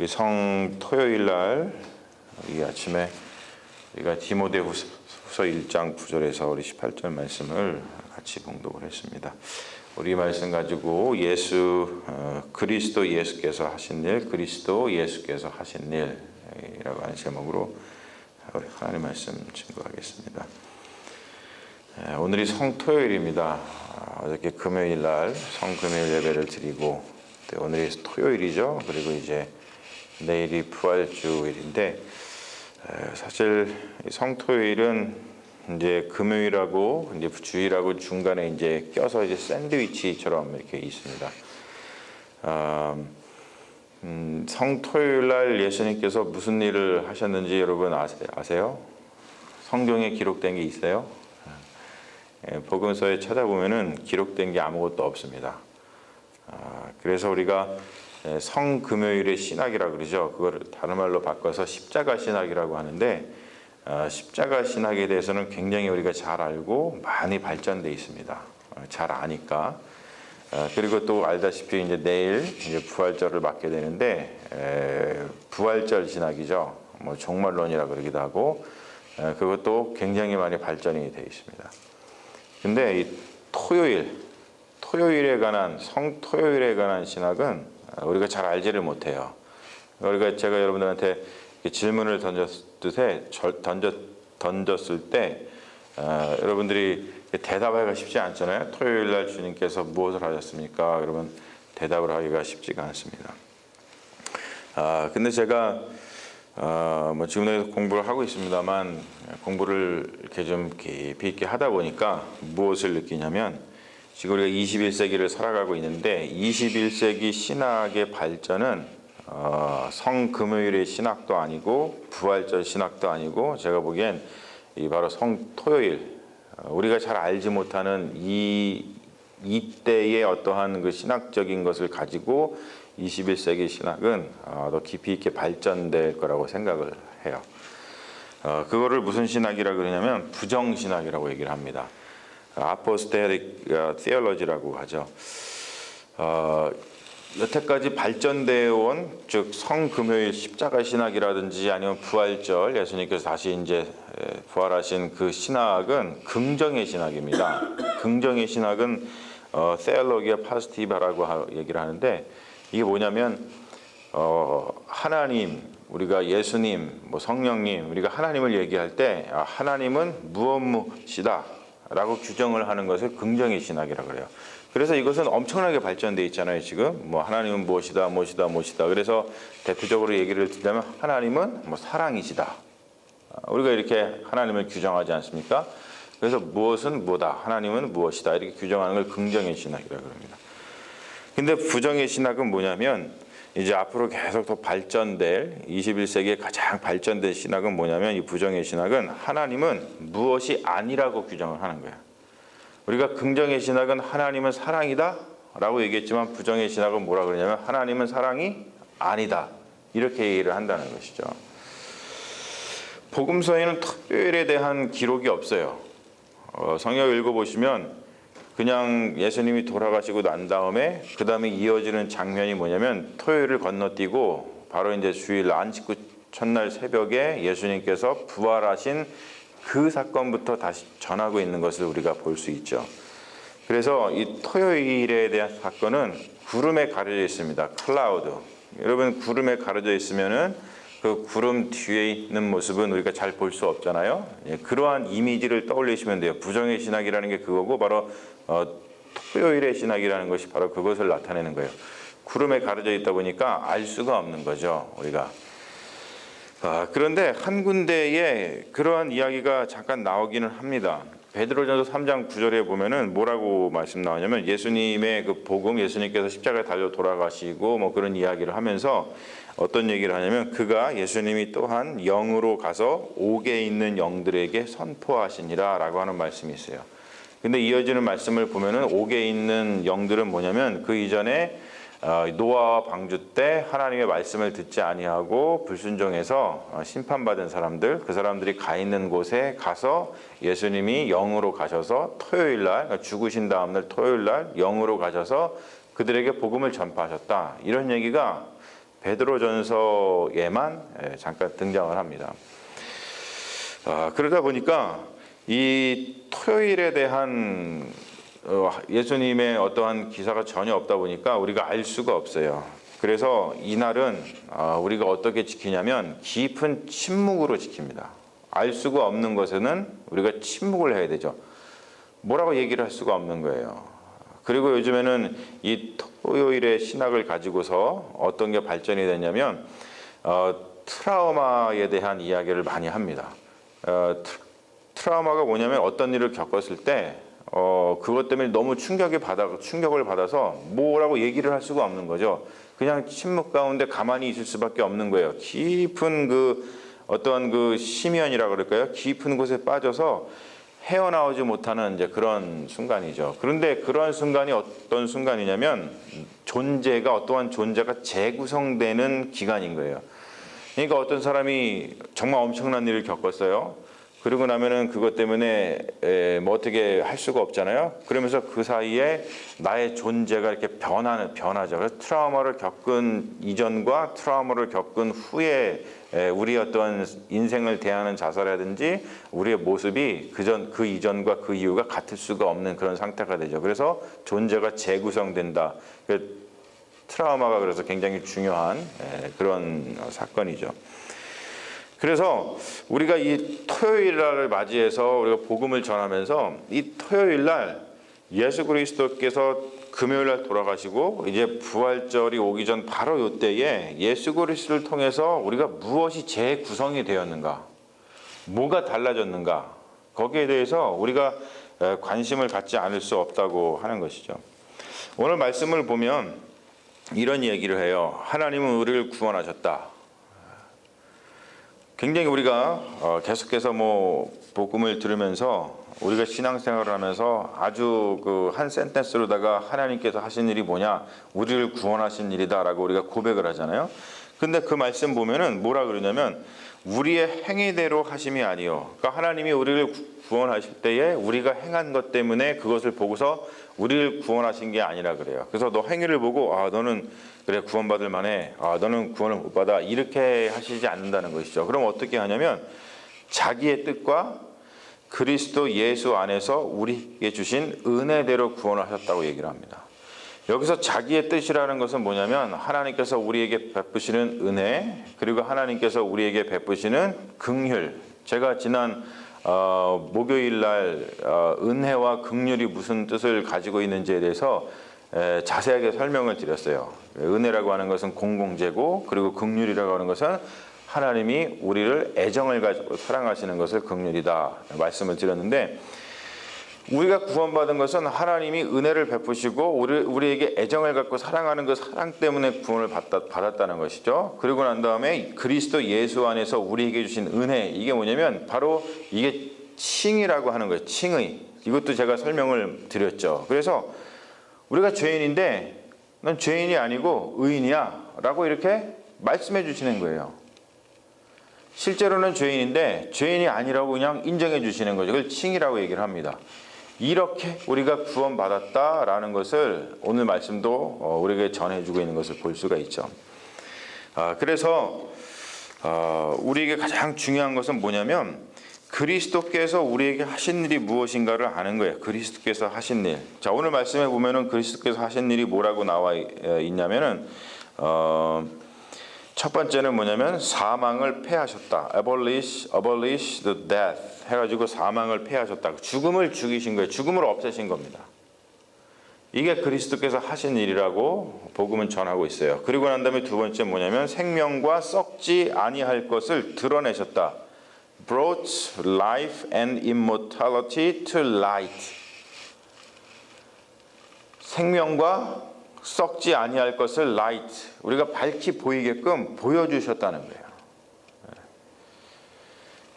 우리 성 토요일 날 이 아침에 우리가 디모데후서 1장 9절에서 우리 18절 말씀을 같이 봉독을 했습니다. 우리 말씀 가지고 그리스도 예수께서 하신 일, 그리스도 예수께서 하신 일이라고 하는 제목으로 우리 하나님 말씀 증거하겠습니다. 오늘이 성토요일입니다. 어저께 금요일 날 성금요일 예배를 드리고 오늘이 토요일이죠. 그리고 이제 내일이 부활주일인데 사실 성토요일은 이제 금요일하고 이제 주일하고 중간에 이제 껴서 이제 샌드위치처럼 이렇게 있습니다. 성토요일 날 예수님께서 무슨 일을 하셨는지 여러분 아세요? 성경에 기록된 게 있어요? 복음서에 찾아보면은 기록된 게 아무것도 없습니다. 그래서 우리가 성금요일의 신학이라고 그러죠. 그걸 다른 말로 바꿔서 십자가 신학이라고 하는데 십자가 신학에 대해서는 굉장히 우리가 잘 알고 많이 발전돼 있습니다. 잘 아니까. 그리고 또 알다시피 이제 내일 이제 부활절을 맞게 되는데 부활절 신학이죠. 뭐 종말론이라 그러기도 하고 그것도 굉장히 많이 발전이 되어 있습니다. 근데 이 토요일에 관한 성토요일에 관한 신학은 우리가 잘 알지를 못해요. 제가 여러분들한테 질문을 던졌을 때 여러분들이 대답하기가 쉽지 않잖아요. 토요일 날 주님께서 무엇을 하셨습니까? 그러면 대답을 하기가 쉽지가 않습니다. 근데 제가 뭐 지금도 공부를 하고 있습니다만 공부를 이렇게 좀 깊이 있게 하다 보니까 무엇을 느끼냐면 지금 우리가 21세기를 살아가고 있는데 21세기 신학의 발전은 성금요일의 신학도 아니고 부활절 신학도 아니고 제가 보기엔 이 바로 성토요일 우리가 잘 알지 못하는 이때의 어떠한 그 신학적인 것을 가지고 21세기 신학은 더 깊이 있게 발전될 거라고 생각을 해요. 그거를 무슨 신학이라고 그러냐면 부정신학이라고 얘기를 합니다. 아포스테릭 티올로지라고 하죠. 여태까지 발전되어 온 즉 성금요일 십자가 신학이라든지 아니면 부활절 예수님께서 다시 이제 부활하신 그 신학은 긍정의 신학입니다. 긍정의 신학은 세올로기아 파스티바라고 얘기를 하는데 이게 뭐냐면 하나님 우리가 예수님 뭐 성령님 우리가 하나님을 얘기할 때 하나님은 무엇이다 라고 규정을 하는 것을 긍정의 신학이라고 그래요. 그래서 이것은 엄청나게 발전되어 있잖아요. 지금 뭐 하나님은 무엇이다. 그래서 대표적으로 얘기를 드리자면 하나님은 뭐 사랑이시다. 우리가 이렇게 하나님을 규정하지 않습니까? 그래서 무엇은 뭐다. 하나님은 무엇이다. 이렇게 규정하는 걸 긍정의 신학이라고 합니다. 근데 부정의 신학은 뭐냐면 이제 앞으로 계속 더 발전될 21세기에 가장 발전된 신학은 뭐냐면 이 부정의 신학은 하나님은 무엇이 아니라고 규정을 하는 거예요. 우리가 긍정의 신학은 하나님은 사랑이다 라고 얘기했지만 부정의 신학은 뭐라 그러냐면 하나님은 사랑이 아니다 이렇게 얘기를 한다는 것이죠. 복음서에는 토요일에 대한 기록이 없어요. 성경 읽어보시면 그냥 예수님이 돌아가시고 난 다음에 그 다음에 이어지는 장면이 뭐냐면 토요일을 건너뛰고 바로 이제 주일 안식구 첫날 새벽에 예수님께서 부활하신 그 사건부터 다시 전하고 있는 것을 우리가 볼 수 있죠. 그래서 이 토요일에 대한 사건은 구름에 가려져 있습니다. 클라우드. 여러분 구름에 가려져 있으면은 그 구름 뒤에 있는 모습은 우리가 잘 볼 수 없잖아요. 그러한 이미지를 떠올리시면 돼요. 부정의 신학이라는 게 그거고 바로 토요일의 신학이라는 것이 바로 그것을 나타내는 거예요. 구름에 가려져 있다 보니까 알 수가 없는 거죠. 우리가. 그런데 한 군데에 그러한 이야기가 잠깐 나오기는 합니다. 베드로전서 3장 9절에 보면은 뭐라고 말씀 나오냐면 예수님의 그 복음, 예수님께서 십자가에 달려 돌아가시고 뭐 그런 이야기를 하면서 어떤 얘기를 하냐면 그가 예수님이 또한 영으로 가서 옥에 있는 영들에게 선포하시니라 라고 하는 말씀이 있어요. 근데 이어지는 말씀을 보면은 옥에 있는 영들은 뭐냐면 그 이전에 노아와 방주 때 하나님의 말씀을 듣지 아니하고 불순종해서 심판받은 사람들, 그 사람들이 가 있는 곳에 가서 예수님이 영으로 가셔서 토요일날, 그러니까 죽으신 다음날 토요일날 영으로 가셔서 그들에게 복음을 전파하셨다. 이런 얘기가 베드로전서에만 잠깐 등장을 합니다. 그러다 보니까 이 토요일에 대한 예수님의 어떠한 기사가 전혀 없다 보니까 우리가 알 수가 없어요. 그래서 이날은 우리가 어떻게 지키냐면 깊은 침묵으로 지킵니다. 알 수가 없는 것에는 우리가 침묵을 해야 되죠. 뭐라고 얘기를 할 수가 없는 거예요. 그리고 요즘에는 이 토요일의 신학을 가지고서 어떤 게 발전이 됐냐면 트라우마에 대한 이야기를 많이 합니다. 트라우마가 뭐냐면 어떤 일을 겪었을 때 그것 때문에 너무 충격을 받아서 뭐라고 얘기를 할 수가 없는 거죠. 그냥 침묵 가운데 가만히 있을 수밖에 없는 거예요. 깊은 어떤 심연이라 그럴까요? 깊은 곳에 빠져서 헤어나오지 못하는 이제 그런 순간이죠. 그런데 그런 순간이 어떤 순간이냐면 어떠한 존재가 재구성되는 기간인 거예요. 그러니까 어떤 사람이 정말 엄청난 일을 겪었어요. 그러고 나면은 그것 때문에 뭐 어떻게 할 수가 없잖아요. 그러면서 그 사이에 나의 존재가 이렇게 변하죠. 그래서 트라우마를 겪은 이전과 트라우마를 겪은 후에 우리의 어떤 인생을 대하는 자세라든지 우리의 모습이 그 이전과 그 이후가 같을 수가 없는 그런 상태가 되죠. 그래서 존재가 재구성된다. 트라우마가 그래서 굉장히 중요한 그런 사건이죠. 그래서 우리가 이 토요일 날을 맞이해서 우리가 복음을 전하면서 이 토요일 날 예수 그리스도께서 금요일 날 돌아가시고 이제 부활절이 오기 전 바로 이때에 예수 그리스도를 통해서 우리가 무엇이 재구성이 되었는가, 뭐가 달라졌는가, 거기에 대해서 우리가 관심을 갖지 않을 수 없다고 하는 것이죠. 오늘 말씀을 보면 이런 얘기를 해요. 하나님은 우리를 구원하셨다. 굉장히 우리가 계속해서 복음을 들으면서 우리가 신앙생활을 하면서 아주 한 센텐스로다가 하나님께서 하신 일이 뭐냐, 우리를 구원하신 일이다라고 우리가 고백을 하잖아요. 근데 그 말씀 보면은 뭐라 그러냐면 우리의 행위대로 하심이 아니요. 그러니까 하나님이 우리를 구원하실 때에 우리가 행한 것 때문에 그것을 보고서 우리를 구원하신 게 아니라 그래요. 그래서 너 행위를 보고 너는 그래 구원받을 만해, 너는 구원을 못 받아, 이렇게 하시지 않는다는 것이죠. 그럼 어떻게 하냐면 자기의 뜻과 그리스도 예수 안에서 우리에게 주신 은혜대로 구원을 하셨다고 얘기를 합니다. 여기서 자기의 뜻이라는 것은 뭐냐면 하나님께서 우리에게 베푸시는 은혜, 그리고 하나님께서 우리에게 베푸시는 긍휼. 제가 지난 목요일 날 은혜와 긍휼이 무슨 뜻을 가지고 있는지에 대해서 자세하게 설명을 드렸어요. 은혜라고 하는 것은 공공재고, 그리고 긍휼이라고 하는 것은 하나님이 우리를 애정을 가지고 사랑하시는 것을 긍휼이다 말씀을 드렸는데, 우리가 구원받은 것은 하나님이 은혜를 베푸시고 우리에게 애정을 갖고 사랑하는 그 사랑 때문에 구원을 받았다는 것이죠. 그리고 난 다음에 그리스도 예수 안에서 우리에게 주신 은혜, 이게 뭐냐면 바로 이게 칭이라고 하는 거예요. 칭의. 이것도 제가 설명을 드렸죠. 그래서 우리가 죄인인데 넌 죄인이 아니고 의인이야 라고 이렇게 말씀해 주시는 거예요. 실제로는 죄인인데 죄인이 아니라고 그냥 인정해 주시는 거죠. 그걸 칭이라고 얘기를 합니다. 이렇게 우리가 구원받았다라는 것을 오늘 말씀도 우리에게 전해주고 있는 것을 볼 수가 있죠. 그래서 우리에게 가장 중요한 것은 뭐냐면 그리스도께서 우리에게 하신 일이 무엇인가를 아는 거예요. 그리스도께서 하신 일. 자, 오늘 말씀에 보면은 그리스도께서 하신 일이 뭐라고 나와 있냐면은 첫 번째는 뭐냐면 사망을 패하셨다. abolish the death 해가지고 사망을 패하셨다. 죽음을 죽이신 거예요. 죽음을 없애신 겁니다. 이게 그리스도께서 하신 일이라고 복음은 전하고 있어요. 그리고 난 다음에 두 번째 뭐냐면 생명과 썩지 아니할 것을 드러내셨다. brought life and immortality to light. 생명과 썩지 아니할 것을 light, 우리가 밝히 보이게끔 보여주셨다는 거예요.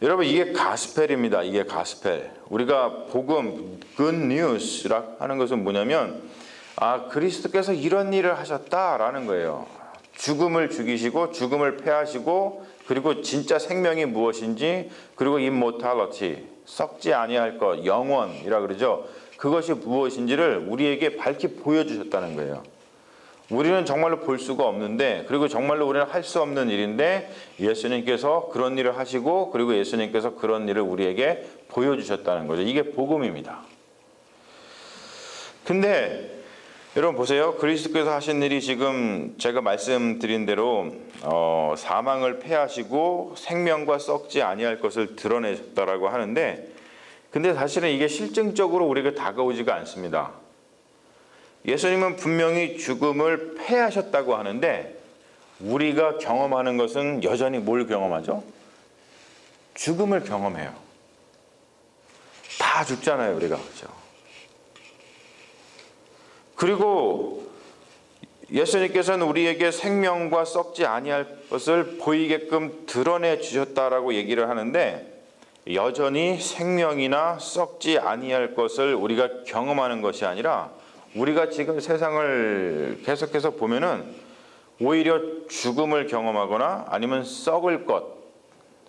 여러분, 이게 가스펠입니다. 이게 가스펠. 우리가 복음, good news라고 하는 것은 뭐냐면 그리스도께서 이런 일을 하셨다라는 거예요. 죽음을 죽이시고 죽음을 패하시고, 그리고 진짜 생명이 무엇인지, 그리고 immortality, 썩지 아니할 것, 영원이라 그러죠. 그것이 무엇인지를 우리에게 밝히 보여주셨다는 거예요. 우리는 정말로 볼 수가 없는데, 그리고 정말로 우리는 할 수 없는 일인데 예수님께서 그런 일을 하시고, 그리고 예수님께서 그런 일을 우리에게 보여주셨다는 거죠. 이게 복음입니다. 근데 여러분 보세요. 그리스도께서 하신 일이 지금 제가 말씀드린 대로 사망을 패하시고 생명과 썩지 아니할 것을 드러내셨다라고 하는데, 근데 사실은 이게 실증적으로 우리에게 다가오지가 않습니다. 예수님은 분명히 죽음을 패하셨다고 하는데, 우리가 경험하는 것은 여전히 뭘 경험하죠? 죽음을 경험해요. 다 죽잖아요, 우리가. 그렇죠? 그리고 예수님께서는 우리에게 생명과 썩지 아니할 것을 보이게끔 드러내 주셨다라고 얘기를 하는데, 여전히 생명이나 썩지 아니할 것을 우리가 경험하는 것이 아니라, 우리가 지금 세상을 계속해서 보면은 오히려 죽음을 경험하거나 아니면 썩을 것,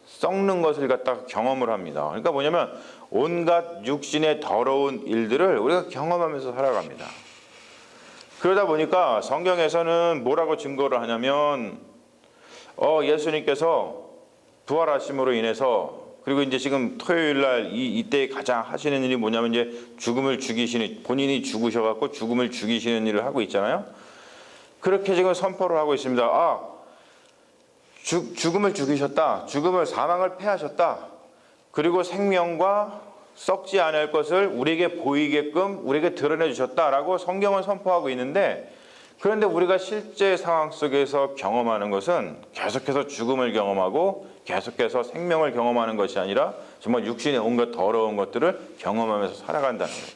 썩는 것을 갖다가 경험을 합니다. 그러니까 뭐냐면 온갖 육신의 더러운 일들을 우리가 경험하면서 살아갑니다. 그러다 보니까 성경에서는 뭐라고 증거를 하냐면 예수님께서 부활하심으로 인해서, 그리고 이제 지금 토요일 날 이때 가장 하시는 일이 뭐냐면 이제 죽음을 죽이시는, 본인이 죽으셔갖고 죽음을 죽이시는 일을 하고 있잖아요. 그렇게 지금 선포를 하고 있습니다. 죽음을 죽이셨다. 죽음을, 사망을 패하셨다. 그리고 생명과 썩지 않을 것을 우리에게 보이게끔 우리에게 드러내 주셨다라고 성경은 선포하고 있는데, 그런데 우리가 실제 상황 속에서 경험하는 것은 계속해서 죽음을 경험하고 계속해서 생명을 경험하는 것이 아니라 정말 육신의 온갖 더러운 것들을 경험하면서 살아간다는 거예요.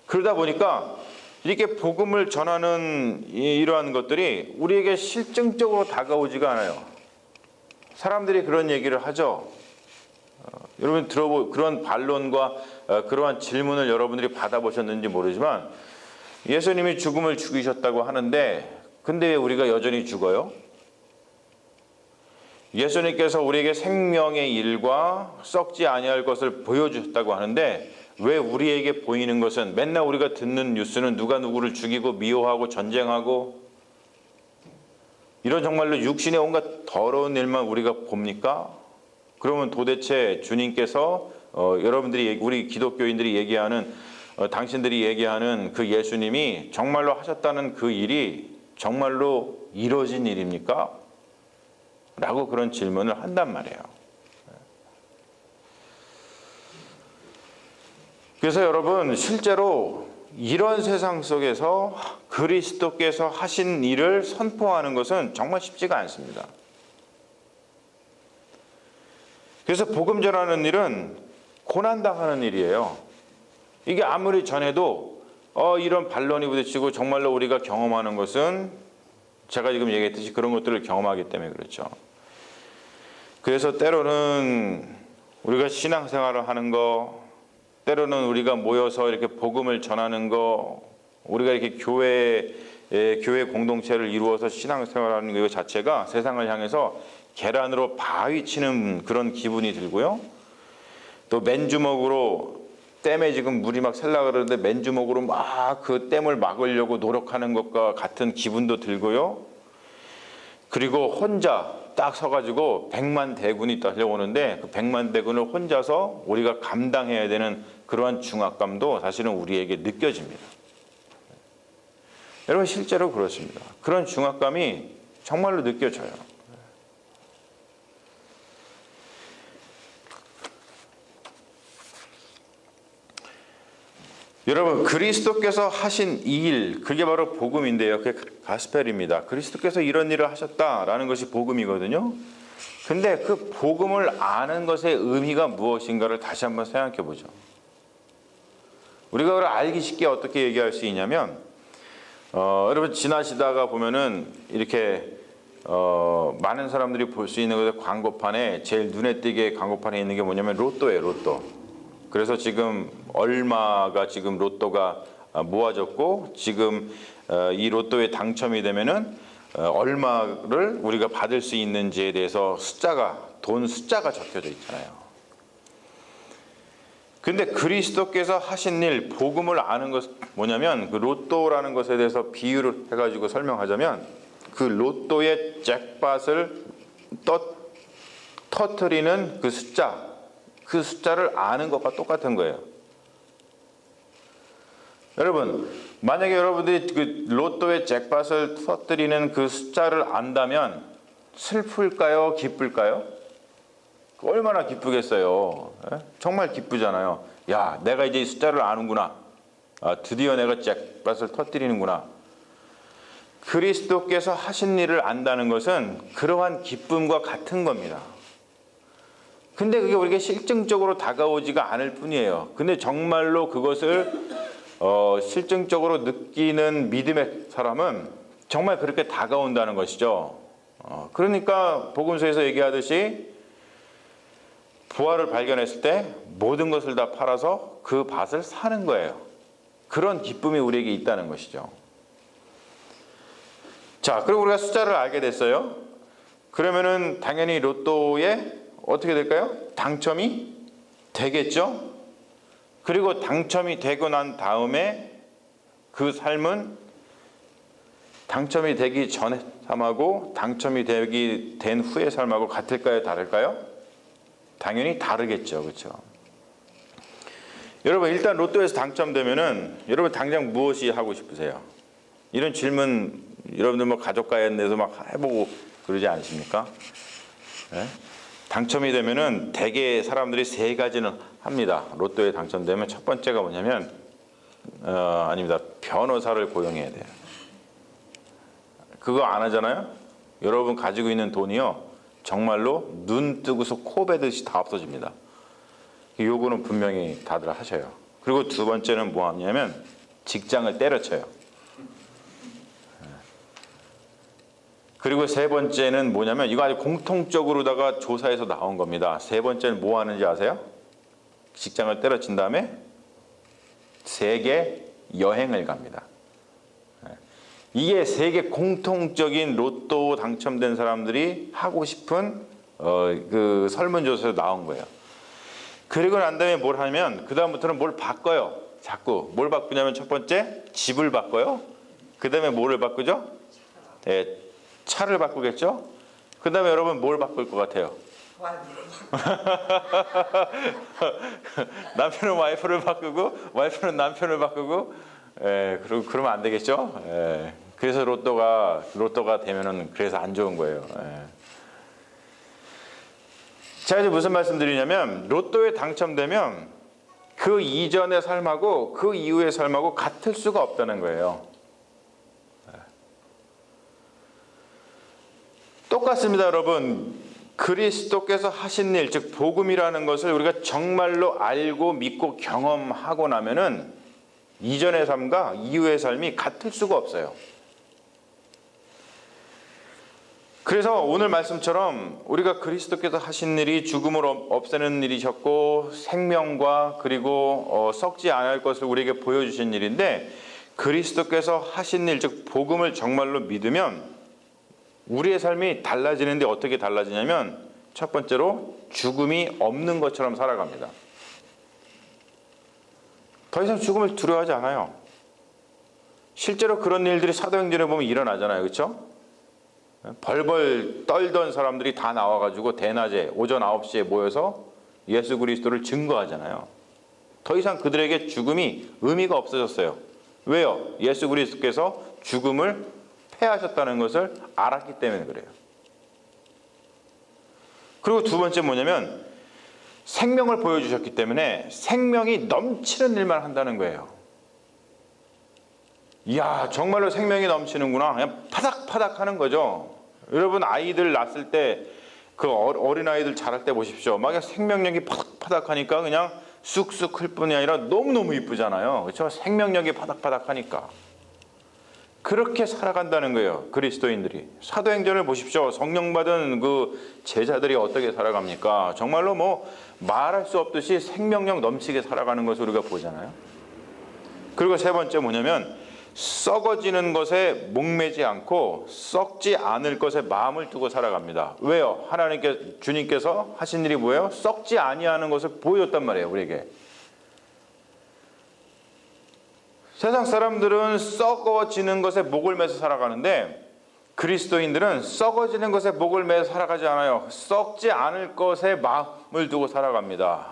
그러다 보니까 이렇게 복음을 전하는 이러한 것들이 우리에게 실증적으로 다가오지가 않아요. 사람들이 그런 얘기를 하죠. 여러분 그런 반론과 그러한 질문을 여러분들이 받아보셨는지 모르지만, 예수님이 죽음을 죽이셨다고 하는데 근데 왜 우리가 여전히 죽어요? 예수님께서 우리에게 생명의 일과 썩지 아니할 것을 보여주셨다고 하는데, 왜 우리에게 보이는 것은 맨날 우리가 듣는 뉴스는 누가 누구를 죽이고 미워하고 전쟁하고 이런 정말로 육신의 온갖 더러운 일만 우리가 봅니까? 그러면 도대체 주님께서 여러분들이, 우리 기독교인들이 얘기하는, 당신들이 얘기하는 그 예수님이 정말로 하셨다는 그 일이 정말로 이루어진 일입니까? 라고 그런 질문을 한단 말이에요. 그래서 여러분, 실제로 이런 세상 속에서 그리스도께서 하신 일을 선포하는 것은 정말 쉽지가 않습니다. 그래서 복음 전하는 일은 고난당하는 일이에요. 이게 아무리 전해도 이런 반론이 부딪히고, 정말로 우리가 경험하는 것은 제가 지금 얘기했듯이 그런 것들을 경험하기 때문에 그렇죠. 그래서 때로는 우리가 신앙생활을 하는 거, 때로는 우리가 모여서 이렇게 복음을 전하는 거, 우리가 이렇게 교회 공동체를 이루어서 신앙생활하는 것 자체가 세상을 향해서 계란으로 바위 치는 그런 기분이 들고요. 또 맨주먹으로, 댐에 지금 물이 막 샜라 그러는데 맨주먹으로 막 그 댐을 막으려고 노력하는 것과 같은 기분도 들고요. 그리고 혼자 딱 서가지고 100만 대군이 달려오는데 그 100만 대군을 혼자서 우리가 감당해야 되는 그러한 중압감도 사실은 우리에게 느껴집니다. 여러분, 실제로 그렇습니다. 그런 중압감이 정말로 느껴져요. 여러분, 그리스도께서 하신 이 일, 그게 바로 복음인데요. 그게 가스펠입니다. 그리스도께서 이런 일을 하셨다라는 것이 복음이거든요. 근데 그 복음을 아는 것의 의미가 무엇인가를 다시 한번 생각해 보죠. 우리가 그걸 알기 쉽게 어떻게 얘기할 수 있냐면, 여러분 지나시다가 보면은 이렇게 많은 사람들이 볼 수 있는 것의 광고판에 제일 눈에 띄게 광고판에 있는 게 뭐냐면 로또예요, 로또. 그래서 지금 얼마가 지금 로또가 모아졌고, 지금 이 로또에 당첨이 되면은 얼마를 우리가 받을 수 있는지에 대해서 숫자가, 돈 숫자가 적혀져 있잖아요. 근데 그리스도께서 하신 일, 복음을 아는 것 뭐냐면 그 로또라는 것에 대해서 비유를 해가지고 설명하자면 그 로또의 잭팟을 터트리는 그 숫자를 아는 것과 똑같은 거예요. 여러분, 만약에 여러분들이 그 로또의 잭팟을 터뜨리는 그 숫자를 안다면 슬플까요? 기쁠까요? 얼마나 기쁘겠어요. 정말 기쁘잖아요. 야, 내가 이제 이 숫자를 아는구나. 드디어 내가 잭팟을 터뜨리는구나. 그리스도께서 하신 일을 안다는 것은 그러한 기쁨과 같은 겁니다. 근데 그게 우리에게 실증적으로 다가오지가 않을 뿐이에요. 근데 정말로 그것을 실증적으로 느끼는 믿음의 사람은 정말 그렇게 다가온다는 것이죠. 그러니까 복음서에서 얘기하듯이 부활을 발견했을 때 모든 것을 다 팔아서 그 밭을 사는 거예요. 그런 기쁨이 우리에게 있다는 것이죠. 자, 그리고 우리가 숫자를 알게 됐어요. 그러면은 당연히 로또에 어떻게 될까요? 당첨이 되겠죠. 그리고 당첨이 되고 난 다음에 그 삶은 당첨이 되기 전의 삶하고 당첨이 된 후의 삶하고 같을까요? 다를까요? 당연히 다르겠죠. 그렇죠? 여러분, 일단 로또에서 당첨되면은 여러분 당장 무엇이 하고 싶으세요? 이런 질문 여러분들 뭐 가족과에서 막 해보고 그러지 않으십니까? 네? 당첨이 되면은 대개 사람들이 세 가지는 합니다. 로또에 당첨되면 첫 번째가 뭐냐면 아닙니다. 변호사를 고용해야 돼요. 그거 안 하잖아요? 여러분 가지고 있는 돈이요, 정말로 눈 뜨고서 코 베듯이 다 없어집니다. 요거는 분명히 다들 하셔요. 그리고 두 번째는 뭐 하냐면 직장을 때려쳐요. 그리고 세 번째는 뭐냐면 이거 아주 공통적으로다가 조사에서 나온 겁니다. 세 번째는 뭐 하는지 아세요? 직장을 때려친 다음에 세계 여행을 갑니다. 이게 세계 공통적인 로또 당첨된 사람들이 하고 싶은 그 설문조사에서 나온 거예요. 그리고 난 다음에 뭘 하면 그 다음부터는 뭘 바꿔요. 자꾸 뭘 바꾸냐면 첫 번째 집을 바꿔요. 그 다음에 뭐를 바꾸죠? 네, 차를 바꾸겠죠. 그 다음에 여러분 뭘 바꿀 것 같아요? 남편은 와이프를 바꾸고 와이프는 남편을 바꾸고, 그리고 그러면 안 되겠죠. 그래서 로또가 되면은 그래서 안 좋은 거예요. 제가 이제 무슨 말씀드리냐면 로또에 당첨되면 그 이전의 삶하고 그 이후의 삶하고 같을 수가 없다는 거예요. 똑같습니다, 여러분. 그리스도께서 하신 일, 즉 복음이라는 것을 우리가 정말로 알고 믿고 경험하고 나면은 이전의 삶과 이후의 삶이 같을 수가 없어요. 그래서 오늘 말씀처럼 우리가 그리스도께서 하신 일이 죽음을 없애는 일이셨고 생명과 그리고 썩지 않을 것을 우리에게 보여주신 일인데, 그리스도께서 하신 일, 즉 복음을 정말로 믿으면 우리의 삶이 달라지는데 어떻게 달라지냐면 첫 번째로 죽음이 없는 것처럼 살아갑니다. 더 이상 죽음을 두려워하지 않아요. 실제로 그런 일들이 사도행전에 보면 일어나잖아요. 그렇죠? 벌벌 떨던 사람들이 다 나와가지고 대낮에 오전 9시에 모여서 예수 그리스도를 증거하잖아요. 더 이상 그들에게 죽음이 의미가 없어졌어요. 왜요? 예수 그리스도께서 죽음을 패하셨다는 것을 알았기 때문에 그래요. 그리고 두 번째 뭐냐면 생명을 보여주셨기 때문에 생명이 넘치는 일만 한다는 거예요. 이야, 정말로 생명이 넘치는구나. 그냥 파닥파닥 하는 거죠. 여러분 아이들 낳았을 때 그 어린아이들 자랄 때 보십시오. 막 생명력이 파닥파닥 하니까 그냥 쑥쑥 클 뿐이 아니라 너무너무 이쁘잖아요. 그렇죠? 생명력이 파닥파닥 하니까. 그렇게 살아간다는 거예요. 그리스도인들이. 사도행전을 보십시오. 성령 받은 그 제자들이 어떻게 살아갑니까? 정말로 뭐 말할 수 없듯이 생명력 넘치게 살아가는 것을 우리가 보잖아요. 그리고 세 번째 뭐냐면 썩어지는 것에 목매지 않고 썩지 않을 것에 마음을 두고 살아갑니다. 왜요? 주님께서 하신 일이 뭐예요? 썩지 아니하는 것을 보여줬단 말이에요, 우리에게. 세상 사람들은 썩어지는 것에 목을 매서 살아가는데 그리스도인들은 썩어지는 것에 목을 매서 살아가지 않아요. 썩지 않을 것에 마음을 두고 살아갑니다.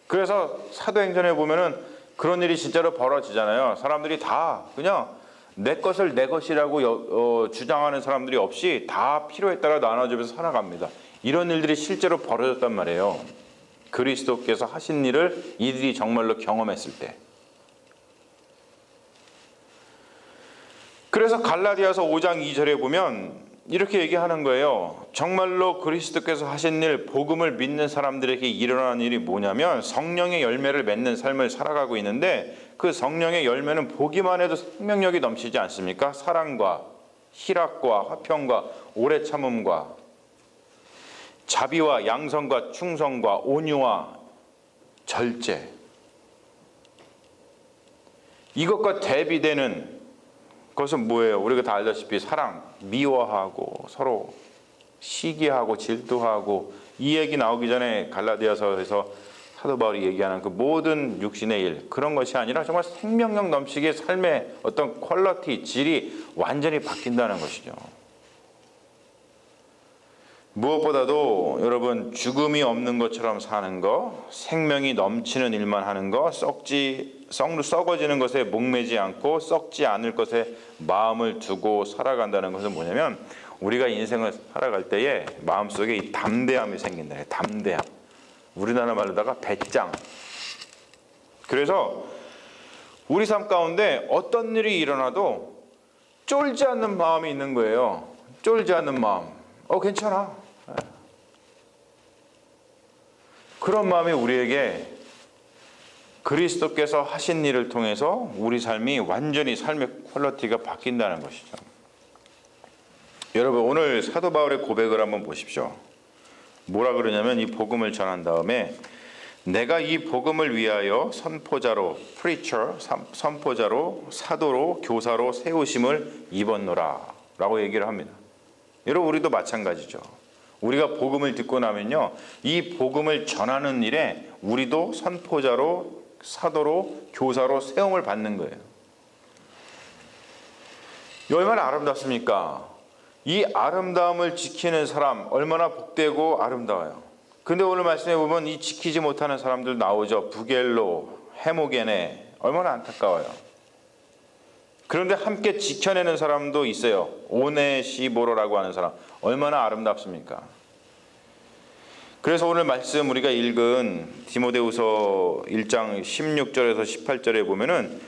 그래서 사도행전에 보면은 그런 일이 진짜로 벌어지잖아요. 사람들이 다 그냥 내 것을 내 것이라고 주장하는 사람들이 없이 다 필요에 따라 나눠주면서 살아갑니다. 이런 일들이 실제로 벌어졌단 말이에요. 그리스도께서 하신 일을 이들이 정말로 경험했을 때. 그래서 갈라디아서 5장 2절에 보면 이렇게 얘기하는 거예요. 정말로 그리스도께서 하신 일, 복음을 믿는 사람들에게 일어나는 일이 뭐냐면 성령의 열매를 맺는 삶을 살아가고 있는데 그 성령의 열매는 보기만 해도 생명력이 넘치지 않습니까? 사랑과 희락과 화평과 오래 참음과 자비와 양성과 충성과 온유와 절제. 이것과 대비되는 그것은 뭐예요? 우리가 다 알다시피 사랑, 미워하고 서로 시기하고 질투하고 이 얘기 나오기 전에 갈라디아서에서 사도 바울이 얘기하는 그 모든 육신의 일 그런 것이 아니라 정말 생명력 넘치게 삶의 어떤 퀄리티, 질이 완전히 바뀐다는 것이죠. 무엇보다도 여러분 죽음이 없는 것처럼 사는 거, 생명이 넘치는 일만 하는 거, 썩어지는 것에 목매지 않고 썩지 않을 것에 마음을 두고 살아간다는 것은 뭐냐면 우리가 인생을 살아갈 때에 마음속에 이 담대함이 생긴다. 담대함. 우리나라 말로다가 배짱. 그래서 우리 삶 가운데 어떤 일이 일어나도 쫄지 않는 마음이 있는 거예요. 쫄지 않는 마음. 괜찮아. 그런 마음이 우리에게 그리스도께서 하신 일을 통해서 우리 삶이 완전히 삶의 퀄리티가 바뀐다는 것이죠. 여러분 오늘 사도 바울의 고백을 한번 보십시오. 뭐라 그러냐면 이 복음을 전한 다음에 내가 이 복음을 위하여 선포자로 preacher, 선포자로 사도로 교사로 세우심을 입었노라 라고 얘기를 합니다. 여러분 우리도 마찬가지죠. 우리가 복음을 듣고 나면요 이 복음을 전하는 일에 우리도 선포자로 사도로 교사로 세움을 받는 거예요. 얼마나 아름답습니까? 이 아름다움을 지키는 사람 얼마나 복되고 아름다워요. 근데 오늘 말씀해 보면 이 지키지 못하는 사람들 나오죠. 부겔로, 헤모게네. 얼마나 안타까워요. 그런데 함께 지켜내는 사람도 있어요. 오네시보로라고 하는 사람. 얼마나 아름답습니까? 그래서 오늘 말씀 우리가 읽은 디모데후서 1장 16절에서 18절에 보면은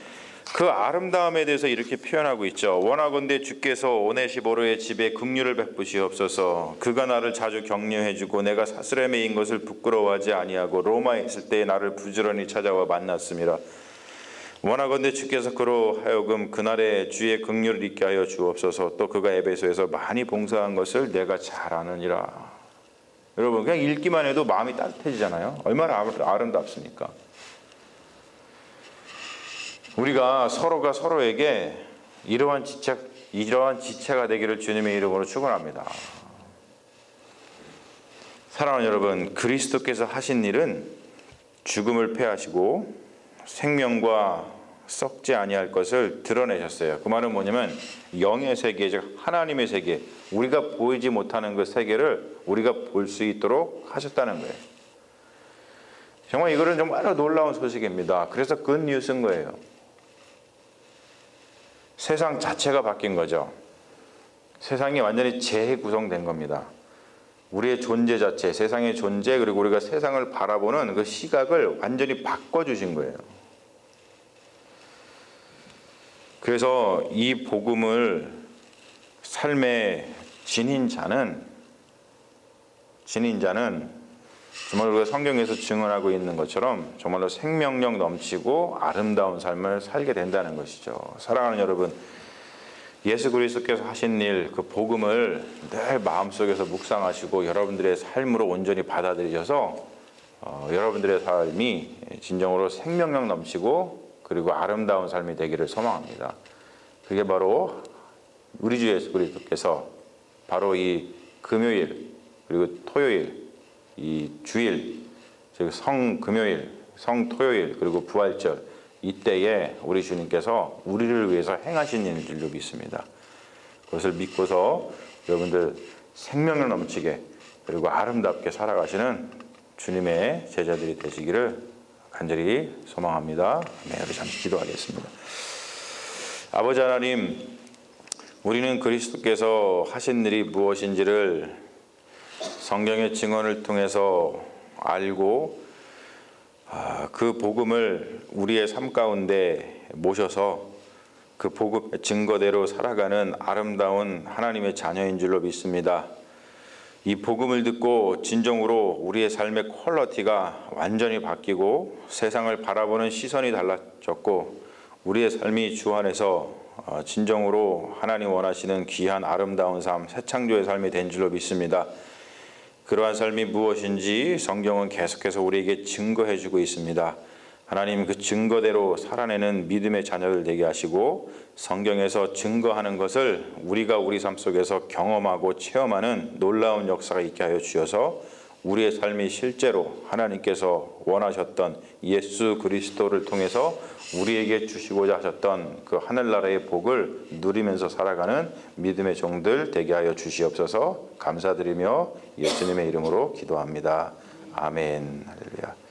그 아름다움에 대해서 이렇게 표현하고 있죠. 원하건대 주께서 오네시보로의 집에 긍휼을 베푸시옵소서. 그가 나를 자주 격려해주고 내가 사슬에 매인 것을 부끄러워하지 아니하고 로마에 있을 때에 나를 부지런히 찾아와 만났습니다. 원하건대 주께서 그로 하여금 그날에 주의 긍휼을 잊게 하여 주옵소서. 또 그가 에베소에서 많이 봉사한 것을 내가 잘 아느니라. 여러분 그냥 읽기만 해도 마음이 따뜻해지잖아요. 얼마나 아름답습니까? 우리가 서로가 서로에게 이러한 지체가 되기를 주님의 이름으로 축원합니다. 사랑하는 여러분, 그리스도께서 하신 일은 죽음을 패하시고 생명과 썩지 아니할 것을 드러내셨어요. 그 말은 뭐냐면 영의 세계, 즉 하나님의 세계, 우리가 보이지 못하는 그 세계를 우리가 볼 수 있도록 하셨다는 거예요. 정말 이거는 정말 놀라운 소식입니다. 그래서 굿뉴스인 거예요. 세상 자체가 바뀐 거죠. 세상이 완전히 재구성된 겁니다. 우리의 존재 자체, 세상의 존재, 그리고 우리가 세상을 바라보는 그 시각을 완전히 바꿔주신 거예요. 그래서 이 복음을 삶에 지닌 자는 정말 우리가 성경에서 증언하고 있는 것처럼 정말로 생명력 넘치고 아름다운 삶을 살게 된다는 것이죠. 사랑하는 여러분, 예수 그리스도께서 하신 일, 그 복음을 늘 마음속에서 묵상하시고 여러분들의 삶으로 온전히 받아들이셔서 여러분들의 삶이 진정으로 생명력 넘치고 그리고 아름다운 삶이 되기를 소망합니다. 그게 바로 우리 주 예수 그리스도께서 바로 이 금요일 그리고 토요일 이 주일, 즉 성금요일, 성토요일 그리고 부활절 이때에 우리 주님께서 우리를 위해서 행하신 일인 줄로 믿습니다. 그것을 믿고서 여러분들 생명을 넘치게 그리고 아름답게 살아가시는 주님의 제자들이 되시기를 간절히 소망합니다. 네, 우리 잠시 기도하겠습니다. 아버지 하나님, 우리는 그리스도께서 하신 일이 무엇인지를 성경의 증언을 통해서 알고 그 복음을 우리의 삶 가운데 모셔서 그 복음의 증거대로 살아가는 아름다운 하나님의 자녀인 줄로 믿습니다. 이 복음을 듣고 진정으로 우리의 삶의 퀄리티가 완전히 바뀌고 세상을 바라보는 시선이 달라졌고 우리의 삶이 주 안에서 진정으로 하나님 원하시는 귀한 아름다운 삶, 새 창조의 삶이 된 줄로 믿습니다. 그러한 삶이 무엇인지 성경은 계속해서 우리에게 증거해주고 있습니다. 하나님 그 증거대로 살아내는 믿음의 자녀들 되게 하시고 성경에서 증거하는 것을 우리가 우리 삶 속에서 경험하고 체험하는 놀라운 역사가 있게 하여 주셔서 우리의 삶이 실제로 하나님께서 원하셨던 예수 그리스도를 통해서 우리에게 주시고자 하셨던 그 하늘나라의 복을 누리면서 살아가는 믿음의 종들 되게 하여 주시옵소서. 감사드리며 예수님의 이름으로 기도합니다. 아멘. 할렐루야.